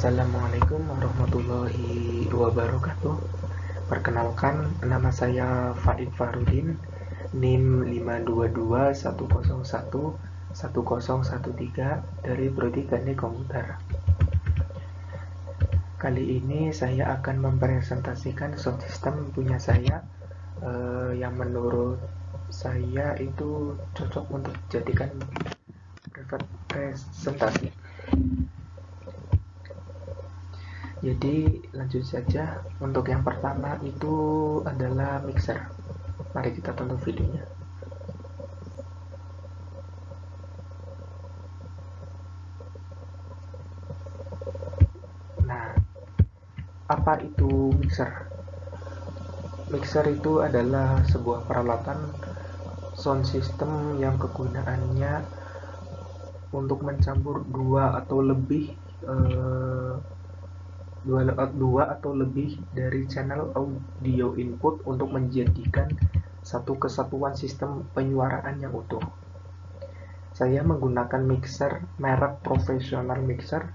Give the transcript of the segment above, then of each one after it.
Assalamualaikum warahmatullahi wabarakatuh. Perkenalkan, nama saya Faik Farudin, NIM 5221011011013 dari Prodi Teknik Komputer. Kali ini saya akan mempresentasikan sound system punya saya yang menurut saya itu cocok untuk dijadikan presentasi. Jadi lanjut saja. Untuk yang pertama itu adalah mixer. Mari kita tonton videonya. Nah, apa itu mixer? Mixer itu adalah sebuah peralatan sound system yang kegunaannya untuk mencampur dua atau lebih dari channel audio input untuk menjadikan satu kesatuan sistem penyuaraan yang utuh. Saya menggunakan mixer merek profesional mixer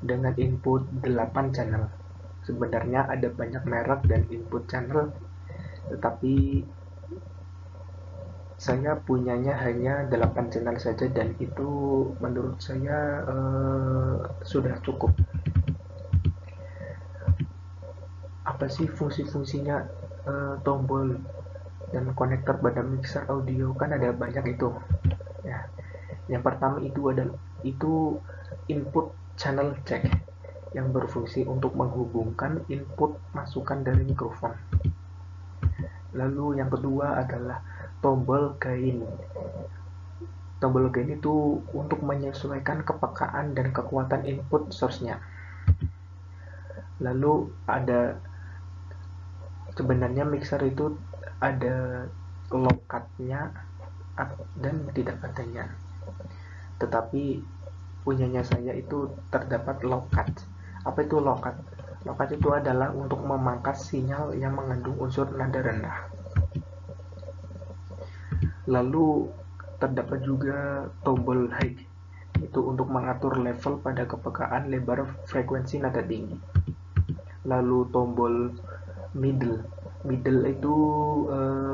dengan input 8 channel. Sebenarnya ada banyak merek dan input channel, tetapi saya punyanya hanya 8 channel saja, dan itu menurut saya sudah cukup. Apa sih fungsi-fungsinya tombol dan konektor pada mixer audio? Kan ada banyak itu ya. Yang pertama itu input channel jack yang berfungsi untuk menghubungkan input masukan dari mikrofon. Lalu yang kedua adalah tombol gain. Tombol gain itu untuk menyesuaikan kepekaan dan kekuatan input source-nya. Lalu sebenarnya mixer itu ada low cut-nya dan tidak adanya. Tetapi punyanya saya itu terdapat low cut. Apa itu low cut? Low cut itu adalah untuk memangkas sinyal yang mengandung unsur nada rendah. Lalu terdapat juga tombol high, itu untuk mengatur level pada kepekaan lebar frekuensi nada tinggi. Lalu tombol middle itu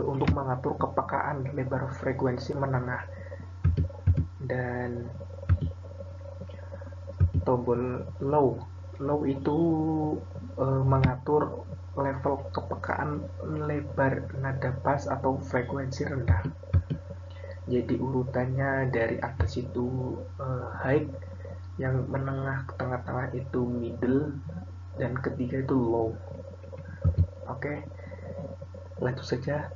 untuk mengatur kepekaan lebar frekuensi menengah. Dan tombol low itu mengatur level kepekaan lebar nada bass atau frekuensi rendah. Jadi urutannya dari atas itu high, yang menengah ke tengah-tengah itu middle, dan ketiga itu low. Oke, lanjut saja.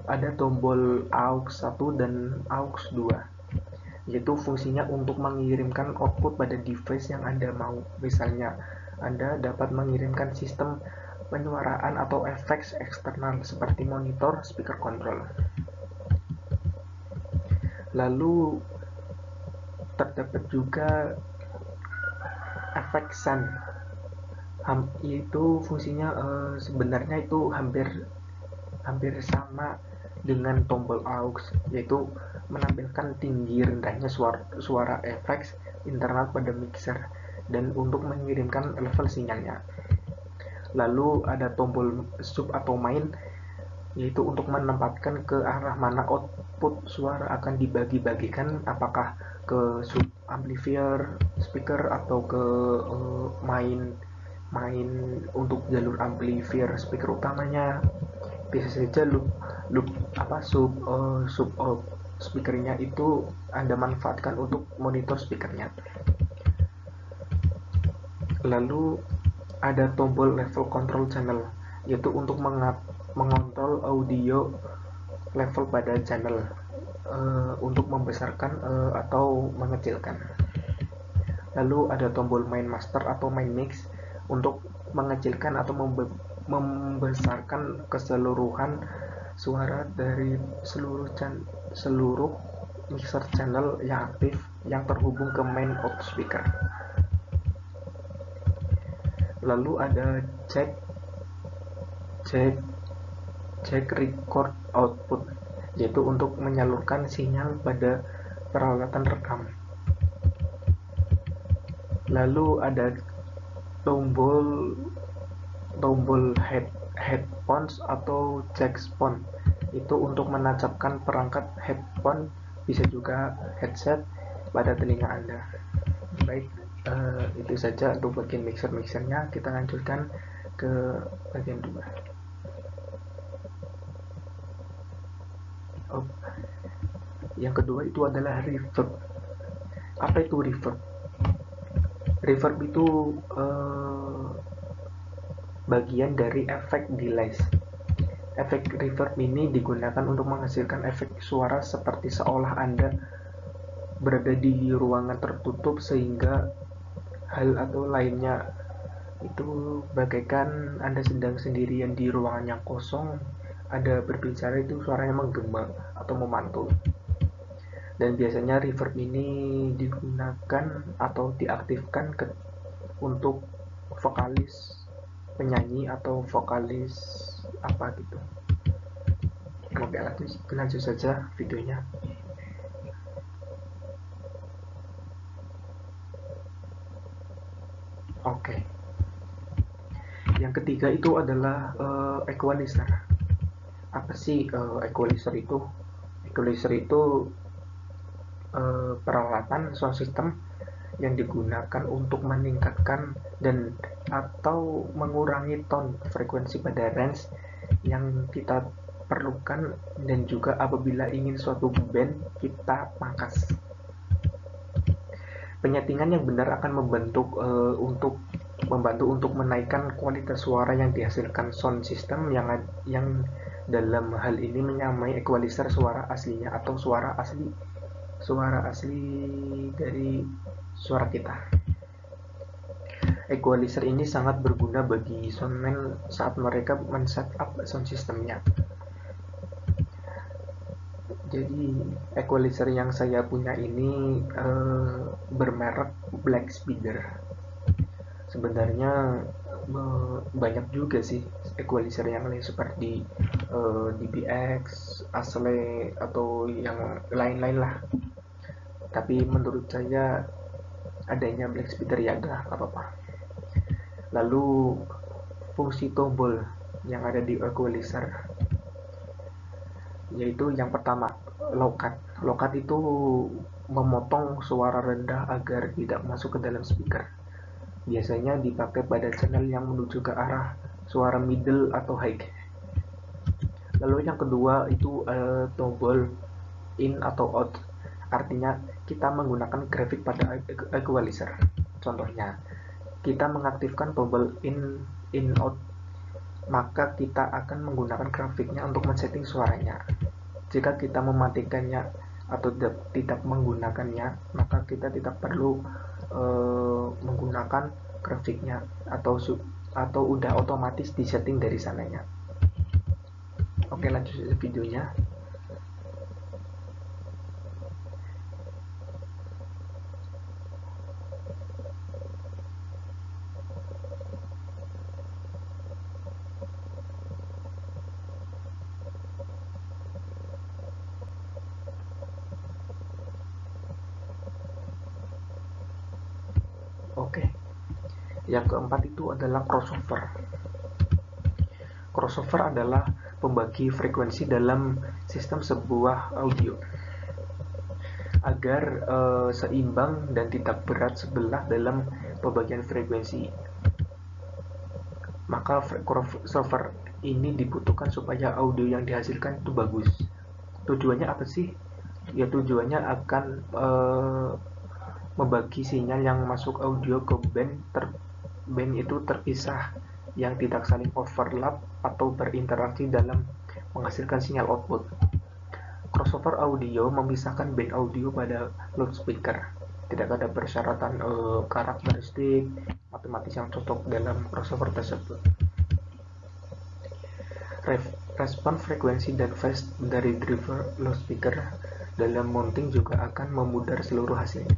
Ada tombol aux 1 dan aux 2, yaitu fungsinya untuk mengirimkan output pada device yang Anda mau. Misalnya Anda dapat mengirimkan sistem penyuaraan atau efek eksternal seperti monitor, speaker control. Lalu terdapat juga efek sound, itu fungsinya sebenarnya itu hampir sama dengan tombol aux, yaitu menampilkan tinggi rendahnya suara efek internal pada mixer dan untuk mengirimkan level sinyalnya. Lalu ada tombol sub atau main, yaitu untuk menempatkan ke arah mana output suara akan dibagi-bagikan, apakah ke sub amplifier, speaker, atau ke main untuk jalur amplifier speaker utamanya. Bisa saja sub speakernya itu Anda manfaatkan untuk monitor speakernya. Lalu ada tombol level control channel, yaitu untuk mengontrol audio level pada channel untuk membesarkan atau mengecilkan. Lalu ada tombol main master atau main mix untuk mengecilkan atau membesarkan keseluruhan suara dari seluruh mixer channel yang aktif yang terhubung ke main out speaker. Lalu ada jack record output, yaitu untuk menyalurkan sinyal pada peralatan rekam. Lalu ada tombol tombol headphones atau jackphone, itu untuk menancapkan perangkat headphone, bisa juga headset, pada telinga Anda. Baik, itu saja untuk bagian mixernya. Kita lanjutkan ke bagian 2. Oh, yang kedua itu adalah reverb. Apa itu reverb? Reverb itu bagian dari efek delay. Efek reverb ini digunakan untuk menghasilkan efek suara seperti seolah Anda berada di ruangan tertutup, sehingga hal atau lainnya itu bagaikan Anda sedang sendirian di ruangan yang kosong, Anda berbicara itu suaranya menggema atau memantul. Dan biasanya reverb ini digunakan atau diaktifkan untuk vokalis, penyanyi, atau vokalis apa gitu. Oke, lanjut saja videonya. Oke, yang ketiga itu adalah equalizer. Apa sih equalizer itu? Equalizer itu peralatan sound system yang digunakan untuk meningkatkan dan atau mengurangi tone frekuensi pada range yang kita perlukan, dan juga apabila ingin suatu band kita pangkas. Penyetingan yang benar akan membantu untuk menaikkan kualitas suara yang dihasilkan sound system yang dalam hal ini menyamai equalizer suara aslinya atau suara asli dari suara kita. Equalizer ini sangat berguna bagi soundman saat mereka men-setup sound systemnya. Jadi equalizer yang saya punya ini bermerek Black Spider. Sebenarnya banyak juga sih equalizer yang lain seperti DBX, Asle, atau yang lain-lain lah. Tapi menurut saya adanya Black Spider ya udah apa-apa. Lalu fungsi tombol yang ada di equalizer, yaitu yang pertama, low cut. Low cut itu memotong suara rendah agar tidak masuk ke dalam speaker. Biasanya dipakai pada channel yang menuju ke arah suara middle atau high. Lalu yang kedua itu tombol in atau out. Artinya kita menggunakan grafik pada equalizer. Contohnya, kita mengaktifkan tombol in out, maka kita akan menggunakan grafiknya untuk men-setting suaranya. Jika kita mematikannya atau tidak menggunakannya, maka kita tidak perlu menggunakan grafiknya atau udah otomatis disetting dari sananya. Oke, lanjut saja videonya. Oke, yang keempat itu adalah crossover. Crossover adalah pembagi frekuensi dalam sistem sebuah audio agar seimbang dan tidak berat sebelah dalam pembagian frekuensi. Maka crossover ini dibutuhkan supaya audio yang dihasilkan itu bagus. Tujuannya apa sih? Ya tujuannya akan membagi sinyal yang masuk audio ke band itu terpisah, yang tidak saling overlap atau berinteraksi dalam menghasilkan sinyal output. Crossover audio memisahkan band audio pada loudspeaker. Tidak ada persyaratan karakteristik matematis yang cocok dalam crossover tersebut. Respon frekuensi dan phase dari driver loudspeaker dalam mounting juga akan memudar seluruh hasilnya.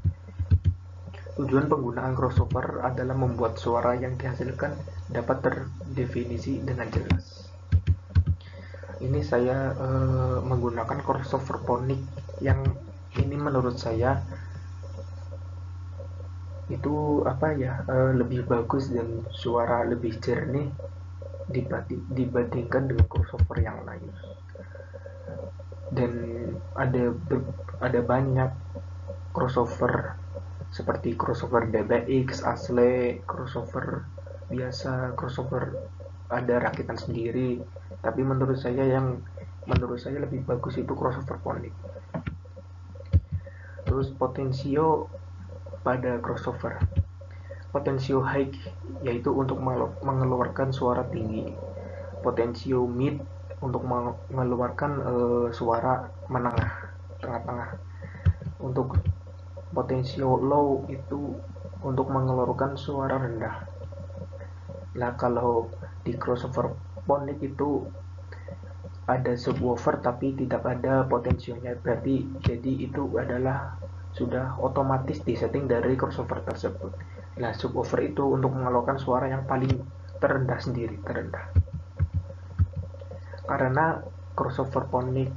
Tujuan penggunaan crossover adalah membuat suara yang dihasilkan dapat terdefinisi dengan jelas. Ini saya menggunakan crossover phonic yang ini menurut saya itu apa ya, lebih bagus dan suara lebih jernih dibandingkan dengan crossover yang lain. Dan ada banyak crossover seperti crossover DBX asli, crossover biasa, crossover ada rakitan sendiri. Tapi menurut saya lebih bagus itu crossover Ponic. Terus potensio pada crossover, potensio high yaitu untuk mengeluarkan suara tinggi, potensio mid untuk mengeluarkan suara menengah, tengah-tengah. Untuk potensio low itu untuk mengeluarkan suara rendah. Nah, kalau di crossover Ponic itu ada subwoofer tapi tidak ada potensionya, berarti jadi itu adalah sudah otomatis disetting dari crossover tersebut. Nah, subwoofer itu untuk mengeluarkan suara yang paling terendah sendiri, terendah. Karena crossover Ponic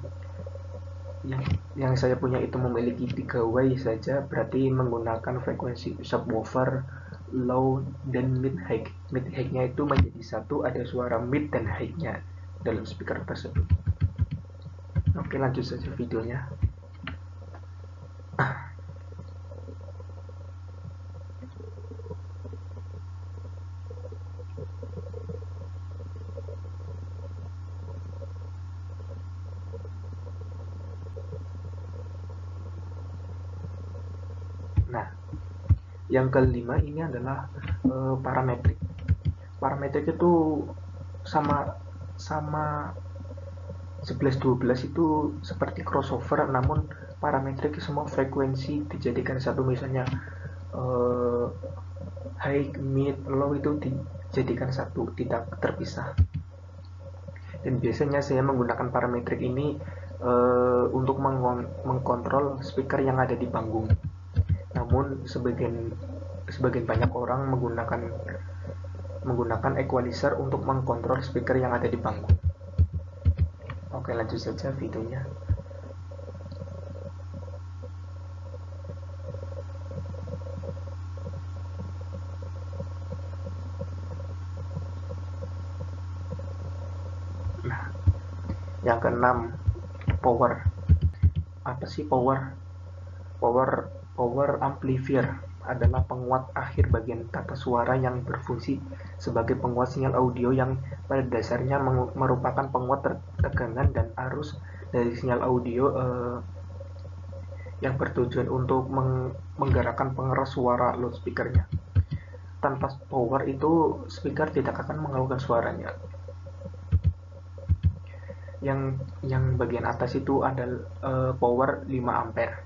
yang saya punya itu memiliki 3 way saja, berarti menggunakan frekuensi subwoofer low dan mid high. Mid high-nya itu menjadi satu, ada suara mid dan high-nya dalam speaker tersebut. Oke, lanjut saja videonya. Nah, yang kelima ini adalah parametrik. Parametrik itu sama sama 11-12 itu seperti crossover, namun parametrik semua frekuensi dijadikan satu. Misalnya high, mid, low itu dijadikan satu, tidak terpisah. Dan biasanya saya menggunakan parametrik ini untuk mengkontrol speaker yang ada di panggung. Namun sebagian banyak orang menggunakan equalizer untuk mengkontrol speaker yang ada di panggung. Oke, lanjut saja videonya. Nah, yang keenam, power. Apa sih power? Power amplifier adalah penguat akhir bagian tata suara yang berfungsi sebagai penguat sinyal audio yang pada dasarnya merupakan penguat tegangan dan arus dari sinyal audio yang bertujuan untuk menggerakkan pengeras suara loudspeakernya. Tanpa power itu speaker tidak akan mengeluarkan suaranya. Yang bagian atas itu ada power 5 ampere.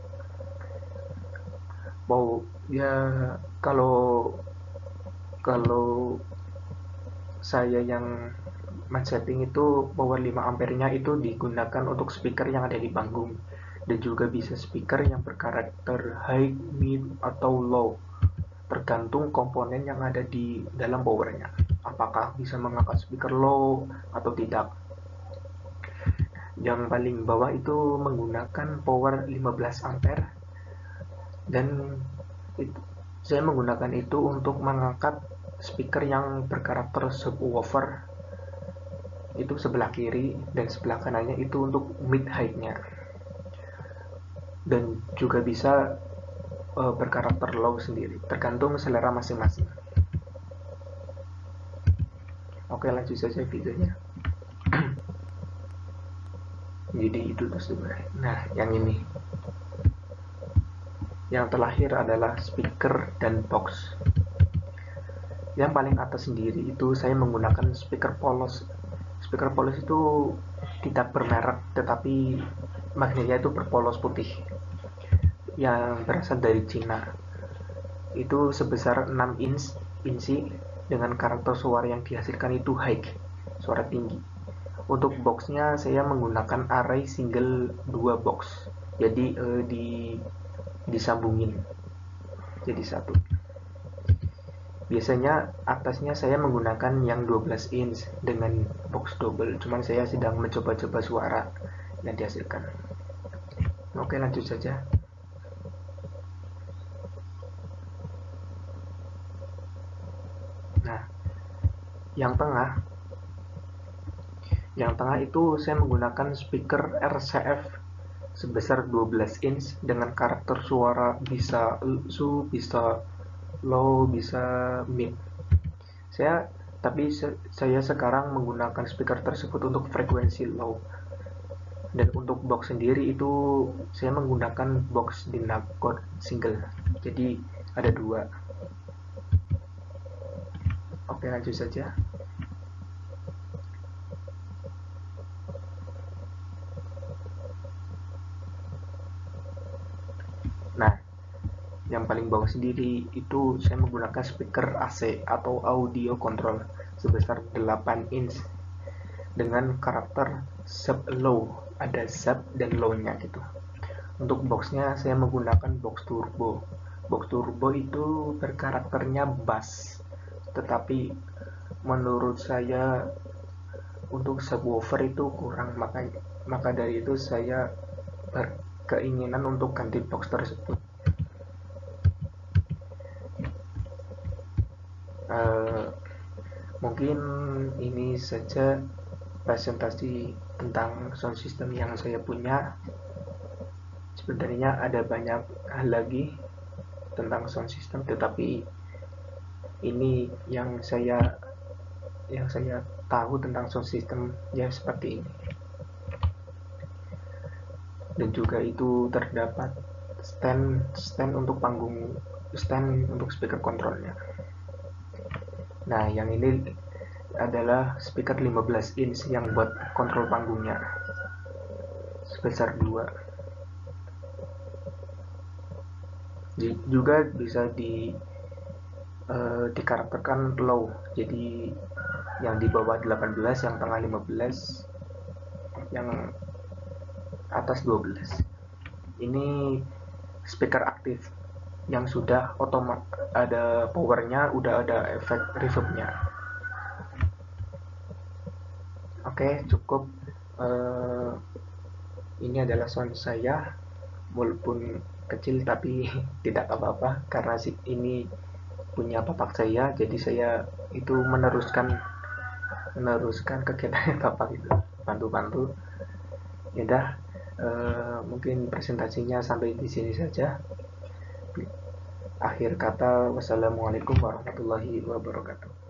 Ya kalau saya yang setting itu power 5 ampernya itu digunakan untuk speaker yang ada di panggung, dan juga bisa speaker yang berkarakter high, mid, atau low, tergantung komponen yang ada di dalam powernya, apakah bisa mengangkat speaker low atau tidak. Yang paling bawah itu menggunakan power 15 ampere, dan saya menggunakan itu untuk mengangkat speaker yang berkarakter subwoofer itu sebelah kiri, dan sebelah kanannya itu untuk mid high-nya, dan juga bisa berkarakter low sendiri, tergantung selera masing-masing. Oke, lanjut saja videonya. Jadi itu sebenarnya. Nah, yang ini, yang terakhir adalah speaker dan box. Yang paling atas sendiri itu saya menggunakan speaker polos. Speaker polos itu tidak bermerek, tetapi magnetnya itu berpolos putih yang berasal dari Cina. Itu sebesar 6 inci dengan karakter suara yang dihasilkan itu high, suara tinggi. Untuk boxnya saya menggunakan array single 2 box, jadi disambungin jadi satu. Biasanya atasnya saya menggunakan yang 12 inch dengan box double, cuman saya sedang mencoba-coba suara yang dihasilkan. Oke, lanjut saja. yang tengah itu saya menggunakan speaker RCF sebesar 12 inch dengan karakter suara bisa sub, bisa low, bisa mid. Saya sekarang menggunakan speaker tersebut untuk frekuensi low. Dan untuk box sendiri itu saya menggunakan box Dynacor single. Jadi ada dua. Oke, lanjut saja. Nah, yang paling bawah sendiri itu saya menggunakan speaker AC atau audio control sebesar 8 inch dengan karakter sub low, ada sub dan low-nya gitu. Untuk boxnya saya menggunakan box turbo. Box turbo itu berkarakternya bass, tetapi menurut saya untuk subwoofer itu kurang, maka dari itu saya berkeinginan untuk ganti box tersebut. Uh, Mungkin ini saja presentasi tentang sound system yang saya punya. Sebenarnya ada banyak hal lagi tentang sound system, tetapi ini yang saya tahu tentang sound system ya seperti ini. Dan juga itu terdapat stand untuk stand untuk speaker kontrolnya. Nah, yang ini adalah speaker 15 inch yang buat kontrol panggungnya sebesar 2. Juga bisa dikarakterkan low. Jadi yang di bawah 18, yang tengah 15, yang atas 12. Ini speaker aktif yang sudah ada powernya, udah ada efek reverbnya. Oke, cukup. uh, ini adalah sound saya, walaupun kecil tapi tidak apa-apa karena ini punya bapak saya, jadi saya itu meneruskan kegiatan bapak itu, bantu-bantu. Ya udah, mungkin presentasinya sampai di sini saja. Akhir kata, wassalamualaikum warahmatullahi wabarakatuh.